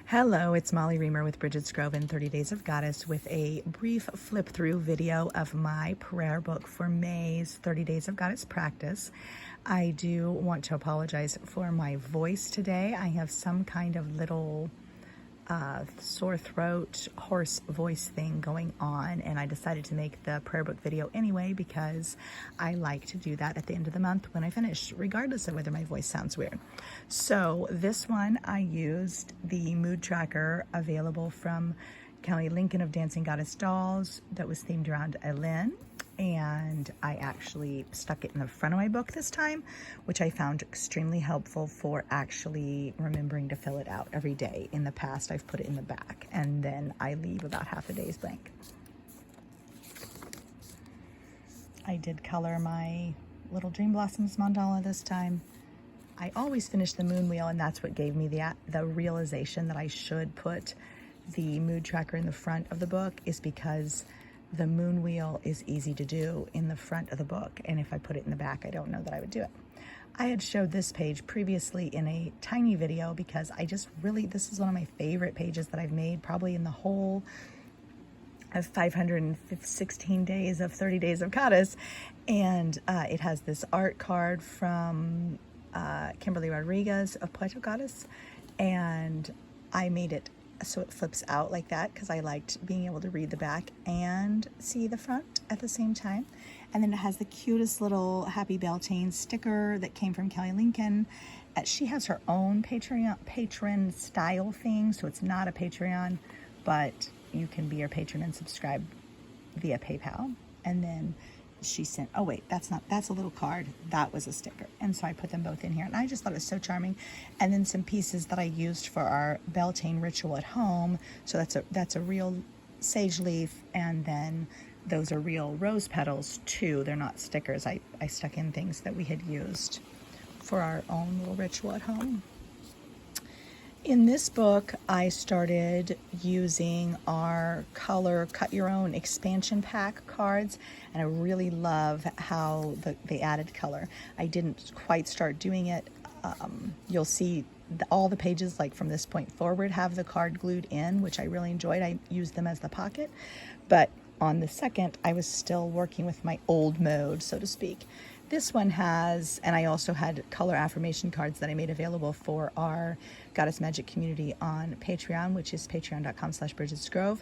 Hello, it's Molly Reamer with Bridget's Grove and 30 Days of Goddess with a brief flip through video of my prayer book for May's 30 Days of Goddess practice. I do want to apologize for my voice today. I have some kind of little sore throat, hoarse voice thing going on, and I decided to make the prayer book video anyway because I like to do that at the end of the month when I finish, regardless of whether my voice sounds weird. So this one, I used the mood tracker available from Kelly Lincoln of Dancing Goddess Dolls that was themed around Eileen, and I actually stuck it in the front of my book this time, which I found extremely helpful for actually remembering to fill it out every day. In the past, I've put it in the back, and then I leave about half a day's blank. I did color my little Dream Blossoms mandala this time. I always finish the moon wheel, and that's what gave me the realization that I should put the mood tracker in the front of the book, is because the moon wheel is easy to do in the front of the book, and if I put it in the back, I don't know that I would do it. I had showed this page previously in a tiny video because I just really, this is one of my favorite pages that I've made probably in the whole of 516 days of 30 Days of Goddess, and it has this art card from Kimberly Rodriguez of Patchwork Goddess, and I made it so it flips out like that because I liked being able to read the back and see the front at the same time. And then it has the cutest little Happy Beltane sticker that came from Kelly Lincoln. She has her own patron style thing, so it's not a Patreon, but you can be her patron and subscribe via PayPal. And then she sent, oh wait, that's a little card, that was a sticker. And so I put them both in here, and I just thought it was so charming. And then some pieces that I used for our Beltane ritual at home. So that's a real sage leaf, and then those are real rose petals too. They're not stickers. I stuck in things that we had used for our own little ritual at home. In this book, I started using our color Cut Your Own expansion pack cards, and I really love how they added color. I didn't quite start doing it. You'll see all the pages, like from this point forward, have the card glued in, which I really enjoyed. I used them as the pocket, but on the second, I was still working with my old mode, so to speak. This one has, and I also had color affirmation cards that I made available for our Goddess Magic community on Patreon, which is patreon.com/Bridget'sGrove.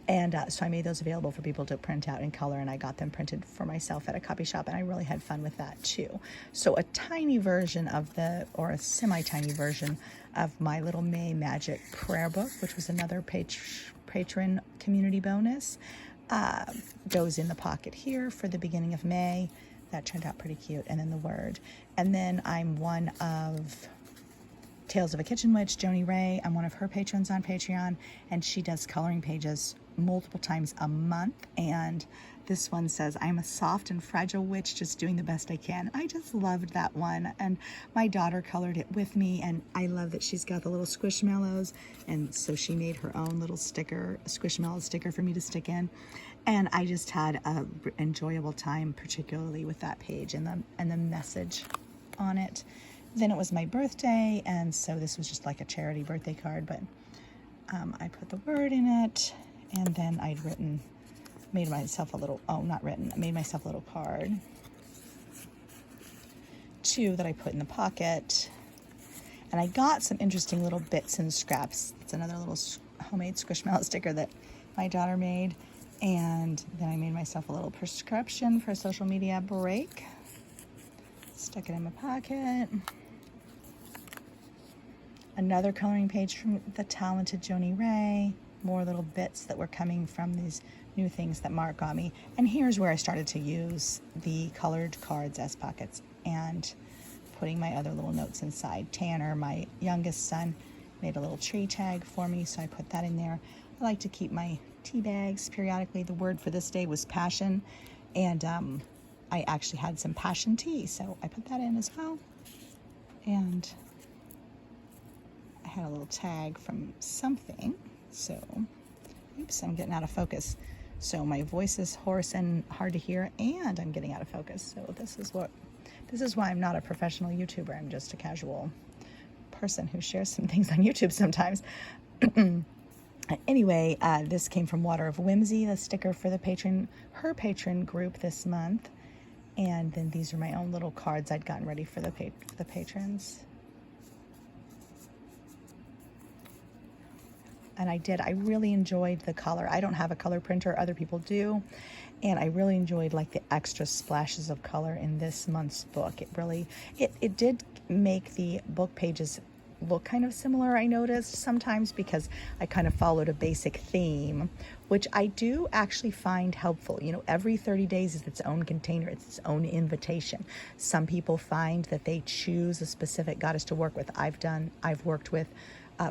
And so I made those available for people to print out in color, and I got them printed for myself at a copy shop, and I really had fun with that too. So a tiny version of or a semi-tiny version of my little May Magic prayer book, which was another patron community bonus, goes in the pocket here for the beginning of May. That turned out pretty cute. And then the word. And then I'm one of Tales of a Kitchen Witch, Joni Ray. I'm one of her patrons on Patreon, and she does coloring pages multiple times a month. And this one says, I'm a soft and fragile witch just doing the best I can. I just loved that one. And my daughter colored it with me, and I love that she's got the little squishmallows. And so she made her own little sticker, a squishmallow sticker for me to stick in. And I just had an enjoyable time, particularly with that page and the message on it. Then it was my birthday, and so this was just like a charity birthday card, but I put the word in it, and then I'd made myself a little card too that I put in the pocket. And I got some interesting little bits and scraps. It's another little homemade squishmallow sticker that my daughter made. And then I made myself a little prescription for a social media break. Stuck it in my pocket. Another coloring page from the talented Joni Ray. More little bits that were coming from these new things that Mark got me. And here's where I started to use the colored cards as pockets and putting my other little notes inside. Tanner, my youngest son, made a little tree tag for me, so I put that in there. I like to keep my tea bags periodically. The word for this day was passion, and I actually had some passion tea, so I put that in as well. And I had a little tag from something, so oops, I'm getting out of focus. So my voice is hoarse and hard to hear, and I'm getting out of focus. So this is why I'm not a professional YouTuber. I'm just a casual person who shares some things on YouTube sometimes. Anyway, this came from Water of Whimsy, the sticker for her patron group this month. And then these are my own little cards I'd gotten ready for the patrons. And I really enjoyed the color. I don't have a color printer, other people do. And I really enjoyed like the extra splashes of color in this month's book. It did make the book pages look kind of similar, I noticed sometimes, because I kind of followed a basic theme, which I do actually find helpful. You know, every 30 days is its own container, it's its own invitation. Some people find that they choose a specific goddess to work with. I've worked with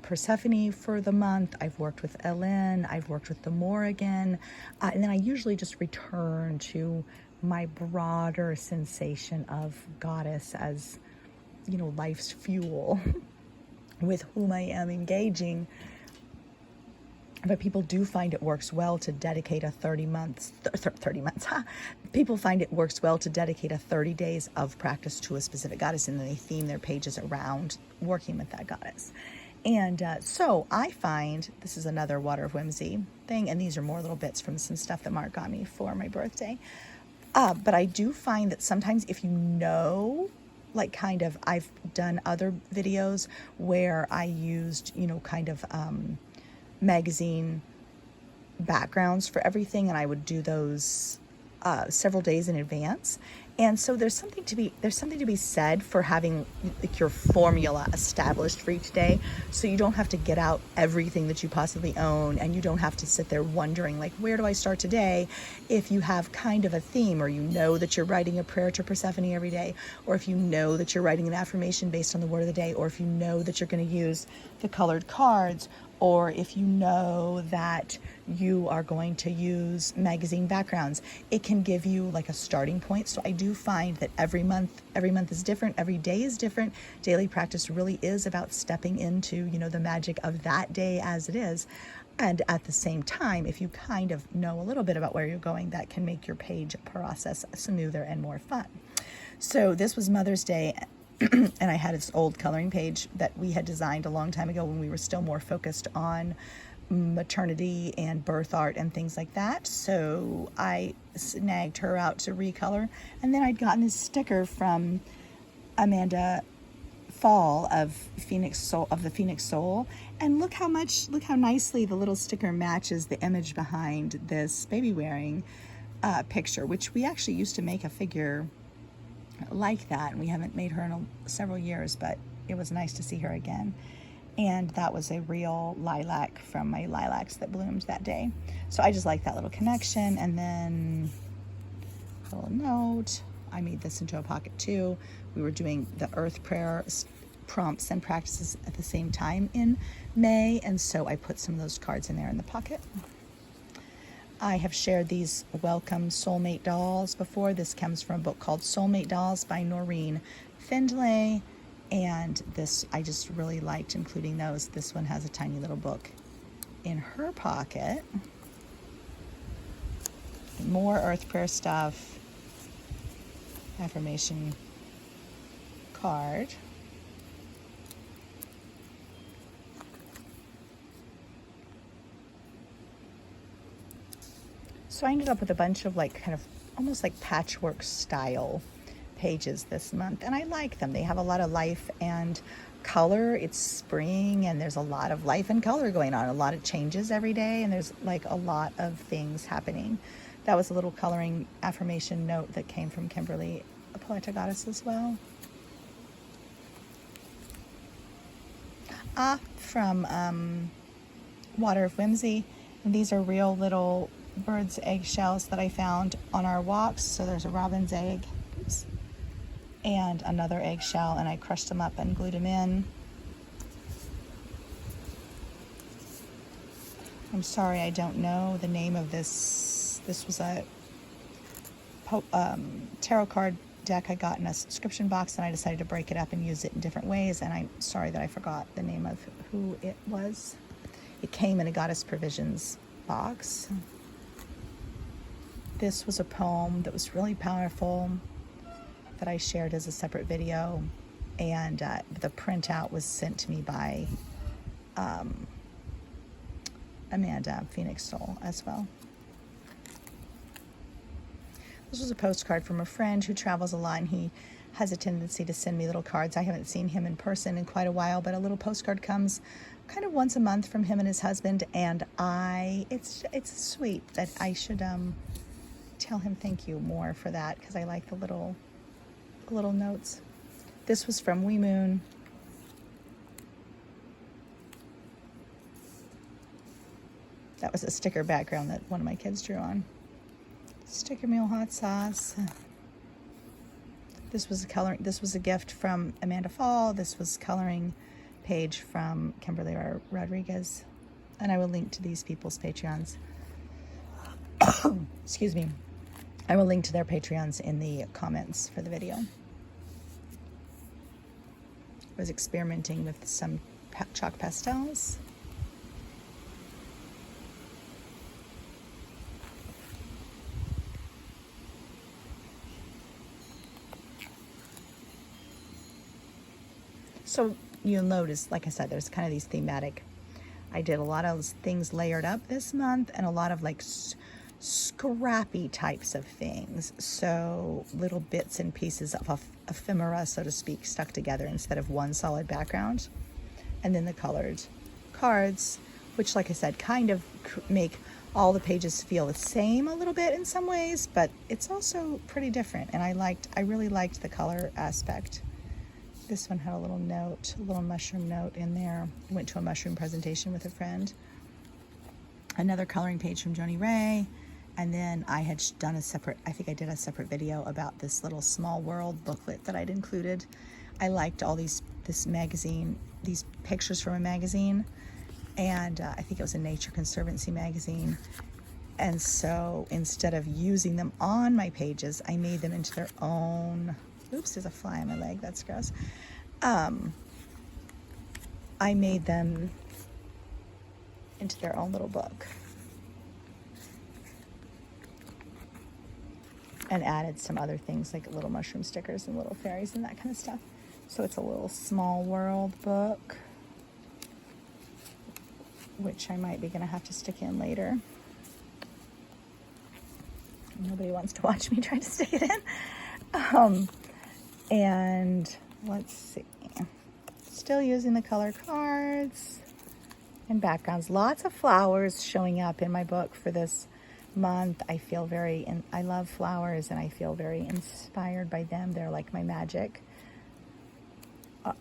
Persephone for the month, I've worked with Ellen, I've worked with the Morrigan, and then I usually just return to my broader sensation of goddess as, you know, life's fuel with whom I am engaging. But people do find it works well to dedicate 30 months, people find it works well to dedicate 30 days of practice to a specific goddess, and then they theme their pages around working with that goddess. And so I find, this is another Water of Whimsy thing, and these are more little bits from some stuff that Mark got me for my birthday. But I do find that sometimes if you know, like kind of, I've done other videos where I used, you know, kind of magazine backgrounds for everything, and I would do those several days in advance. And so there's something to be said for having like your formula established for each day, so you don't have to get out everything that you possibly own, and you don't have to sit there wondering like, where do I start today? If you have kind of a theme, or you know that you're writing a prayer to Persephone every day, or if you know that you're writing an affirmation based on the word of the day, or if you know that you're going to use the colored cards, or if you know that you are going to use magazine backgrounds, it can give you like a starting point. So I do find that every month is different, every day is different. Daily practice really is about stepping into, you know, the magic of that day as it is. And at the same time, if you kind of know a little bit about where you're going, that can make your page process smoother and more fun. So this was Mother's Day, and I had this old coloring page that we had designed a long time ago when we were still more focused on maternity and birth art and things like that. So I snagged her out to recolor, and then I'd gotten this sticker from Amanda Fall of the Phoenix Soul, and look how nicely the little sticker matches the image behind this baby wearing picture, which we actually used to make a figure like that, and we haven't made her in several years, but it was nice to see her again. And that was a real lilac from my lilacs that bloomed that day. So I just like that little connection. And then a little note, I made this into a pocket too. We were doing the earth prayer prompts and practices at the same time in May, and so I put some of those cards in there in the pocket. I have shared these welcome Soulmate dolls before. This comes from a book called Soulmate Dolls by Noreen Findlay, and this I just really liked including those. This one has a tiny little book in her pocket. More earth prayer stuff, affirmation card. So I ended up with a bunch of like kind of almost like patchwork style pages this month, and I like them. They have a lot of life and color. It's spring, and there's a lot of life and color going on, a lot of changes every day, and there's like a lot of things happening. That was a little coloring affirmation note that came from Kimberly, a Poeta Goddess as well. From Water of Whimsy. And these are real little bird's eggshells that I found on our walks. So there's a robin's egg, oops, and another eggshell, and I crushed them up and glued them in. I'm sorry, I don't know the name of this. This was a tarot card deck I got in a subscription box, and I decided to break it up and use it in different ways, and I'm sorry that I forgot the name of who it was. It came in a Goddess Provisions box. This was a poem that was really powerful that I shared as a separate video, and the printout was sent to me by Amanda Phoenix stole as well. This was a postcard from a friend who travels a lot, and he has a tendency to send me little cards. I haven't seen him in person in quite a while, but a little postcard comes kind of once a month from him and his husband, and it's sweet that I should tell him thank you more for that, because I like the little notes. This was from Wee Moon. That was a sticker background that one of my kids drew on. Sticker Meal Hot Sauce. This was a gift from Amanda Fall. This was coloring page from Kimberly Rodriguez. And I will link to these people's Patreons. Excuse me. I will link to their Patreons in the comments for the video. I was experimenting with some chalk pastels. So you'll notice, like I said, there's kind of these thematic. I did a lot of things layered up this month, and a lot of like scrappy types of things. So little bits and pieces of ephemera, so to speak, stuck together instead of one solid background. And then the colored cards, which, like I said, kind of make all the pages feel the same a little bit in some ways, but it's also pretty different. And I really liked the color aspect. This one had a little note, a little mushroom note in there. I went to a mushroom presentation with a friend. Another coloring page from Joni Ray. And then I had done I think I did a separate video about this little Small World booklet that I'd included. I liked all this magazine, these pictures from a magazine. And I think it was a Nature Conservancy magazine. And so instead of using them on my pages, I made them into their own. Oops, there's a fly on my leg. That's gross. I made them into their own little book and added some other things like little mushroom stickers and little fairies and that kind of stuff. So it's a little Small World book, which I might be going to have to stick in later. Nobody wants to watch me try to stick it in. And let's see, still using the color cards and backgrounds. Lots of flowers showing up in my book for this month. I love flowers, and I feel very inspired by them. They're like my magic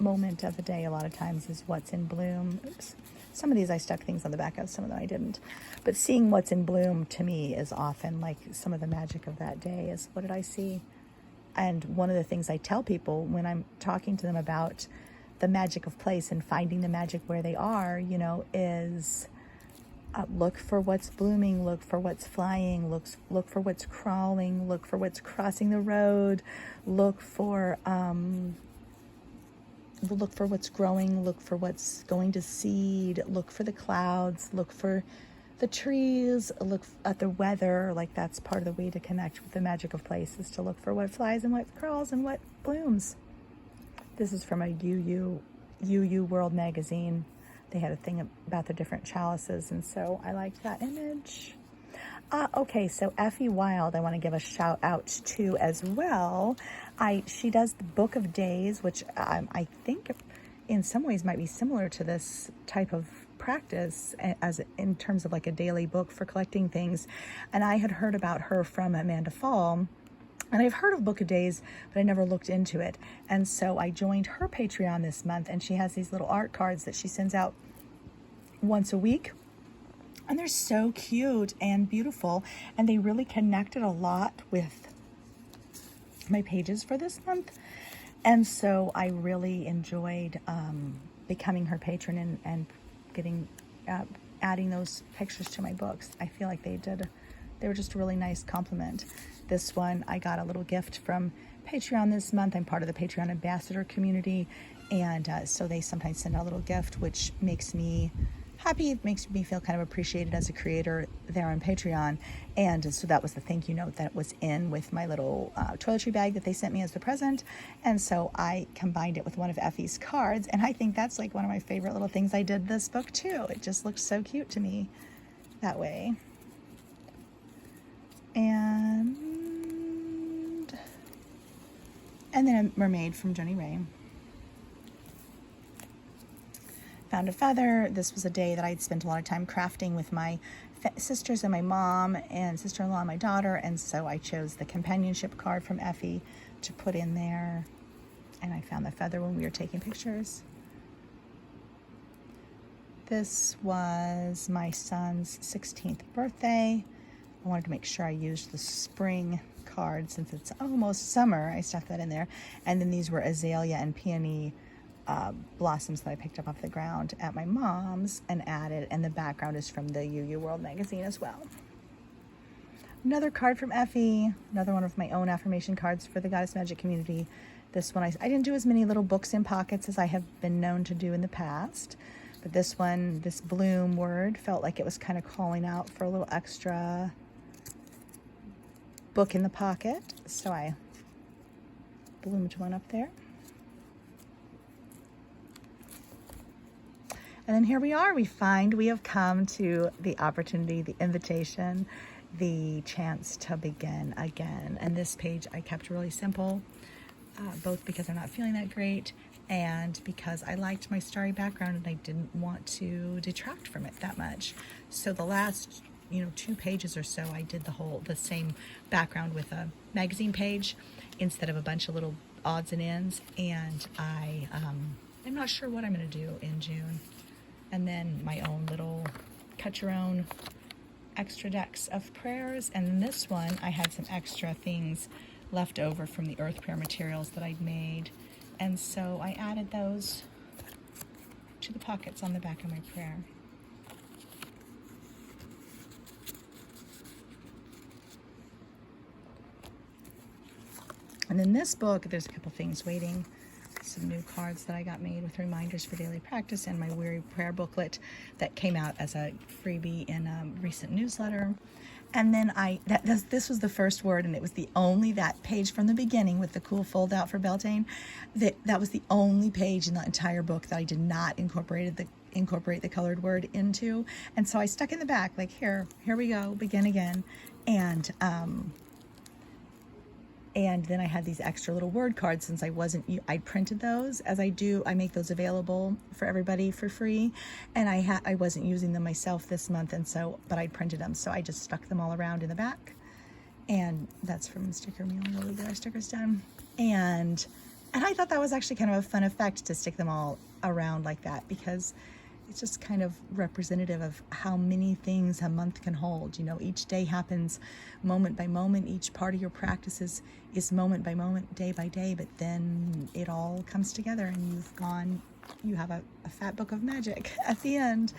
moment of the day. A lot of times is what's in bloom. Oops. Some of these I stuck things on the back of, some of them I didn't. But seeing what's in bloom to me is often like some of the magic of that day is, what did I see? And one of the things I tell people when I'm talking to them about the magic of place and finding the magic where they are, is look for what's blooming, look for what's flying, look for what's crawling, look for what's crossing the road, look for what's growing, look for what's going to seed, look for the clouds, look for the trees, look at the weather. Like, that's part of the way to connect with the magic of place, is to look for what flies and what crawls and what blooms. This is from a UU World magazine. They had a thing about the different chalices, and so I liked that image. Okay, so Effie Wild, I want to give a shout out to as well. She does the Book of Days, which I think in some ways might be similar to this type of practice, as in terms of like a daily book for collecting things. And I had heard about her from Amanda Fall, and I've heard of Book of Days, but I never looked into it. And so I joined her Patreon this month, and she has these little art cards that she sends out once a week. And they're so cute and beautiful, and they really connected a lot with my pages for this month. And so I really enjoyed becoming her patron and getting adding those pictures to my books. I feel like they were just a really nice compliment. This one, I got a little gift from Patreon this month. I'm part of the Patreon ambassador community, and so they sometimes send out a little gift, which makes me happy. It makes me feel kind of appreciated as a creator there on Patreon. And so that was the thank you note that was in with my little toiletry bag that they sent me as the present. And so I combined it with one of Effie's cards, and I think that's like one of my favorite little things I did this book too. It just looked so cute to me. that way. And then a mermaid from Jenny Ray. Found a feather. This was a day that I'd spent a lot of time crafting with my sisters and my mom and sister-in-law and my daughter, and so I chose the companionship card from Effie to put in there, and I found the feather when we were taking pictures. This was my son's 16th birthday. I wanted to make sure I used the spring card since it's almost summer. I stuffed that in there. And then these were azalea and peony blossoms that I picked up off the ground at my mom's and added, and the background is from the UU World magazine as well. Another card from Effie, another one of my own affirmation cards for the Goddess Magic community. This one, I didn't do as many little books in pockets as I have been known to do in the past, but this one, this bloom word, felt like it was kind of calling out for a little extra book in the pocket, so I bloomed one up there. And then here we are. We have come to the opportunity, the invitation, the chance to begin again. And this page I kept really simple, both because I'm not feeling that great and because I liked my starry background and I didn't want to detract from it that much. So the last, 2 pages or so, I did the same background with a magazine page instead of a bunch of little odds and ends. And I'm not sure what I'm going to do in June. And then my own little cut your own extra decks of prayers. And then this one, I had some extra things left over from the earth prayer materials that I'd made. And so I added those to the pockets on the back of my prayer. And in this book, there's a couple things waiting. Some new cards that I got made with reminders for daily practice, and my weary prayer booklet that came out as a freebie in a recent newsletter. And then this was the first word, and it was that page from the beginning with the cool fold out for Beltane. That was the only page in the entire book that I did not incorporate the colored word into. And so I stuck in the back, like, here we go, begin again. And then I had these extra little word cards since I printed those as I do. I make those available for everybody for free. And I wasn't using them myself this month, but I printed them. So I just stuck them all around in the back. And that's from Sticker Meal. We'll get our stickers done. And I thought that was actually kind of a fun effect to stick them all around like that, because it's just kind of representative of how many things a month can hold. Each day happens moment by moment. Each part of your practice is moment by moment, day by day, but then it all comes together and you have a fat book of magic at the end.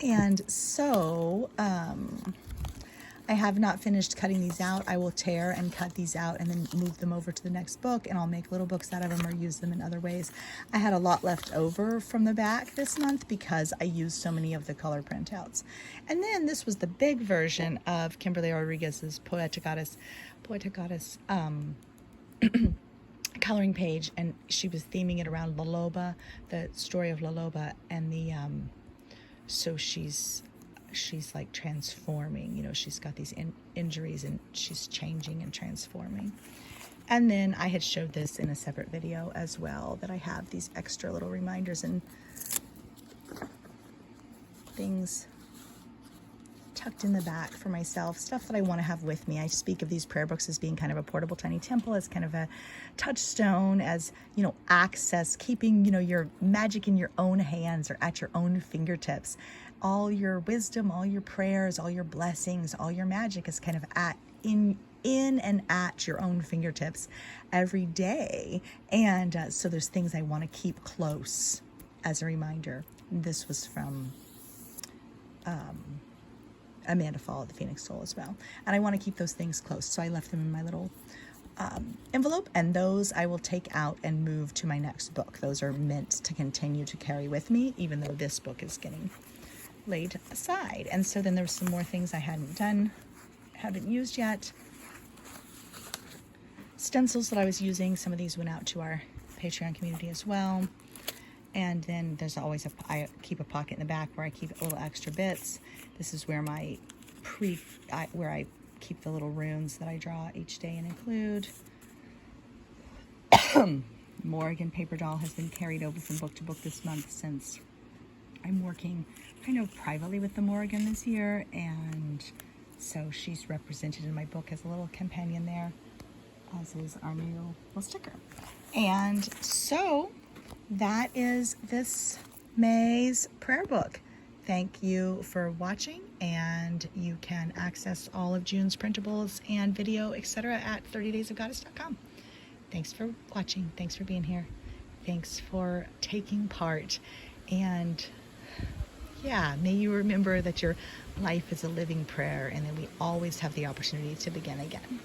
And so I have not finished cutting these out. I will tear and cut these out and then move them over to the next book, and I'll make little books out of them or use them in other ways. I had a lot left over from the back this month because I used so many of the color printouts. And then this was the big version of Kimberly Rodriguez's Poetic Goddess coloring page, and she was theming it around La Loba, the story of La Loba, and so she's like transforming, she's got these injuries and she's changing and transforming. And then I had showed this in a separate video as well, that I have these extra little reminders and things tucked in the back for myself, stuff that I want to have with me. I speak of these prayer books as being kind of a portable tiny temple, as kind of a touchstone, as access, keeping your magic in your own hands or at your own fingertips. All your wisdom, all your prayers, all your blessings, all your magic is kind of in and at your own fingertips every day. And so there's things I want to keep close as a reminder. This was from Amanda Fall of the Phoenix Soul as well. And I want to keep those things close. So I left them in my little envelope, and those I will take out and move to my next book. Those are meant to continue to carry with me, even though this book is getting laid aside. And so then there were some more things I haven't used yet. Stencils that I was using, some of these went out to our Patreon community as well. And then there's always I keep a pocket in the back where I keep little extra bits. This is where my where I keep the little runes that I draw each day and include. Morgan paper doll has been carried over from book to book this month since I'm working kind of privately with the Morgan this year, and so she's represented in my book as a little companion there, as is our new little sticker. And so that is this May's prayer book. Thank you for watching, and you can access all of June's printables and video, etc. at 30daysofgoddess.com. Thanks for watching. Thanks for being here. Thanks for taking part. And yeah, may you remember that your life is a living prayer and that we always have the opportunity to begin again.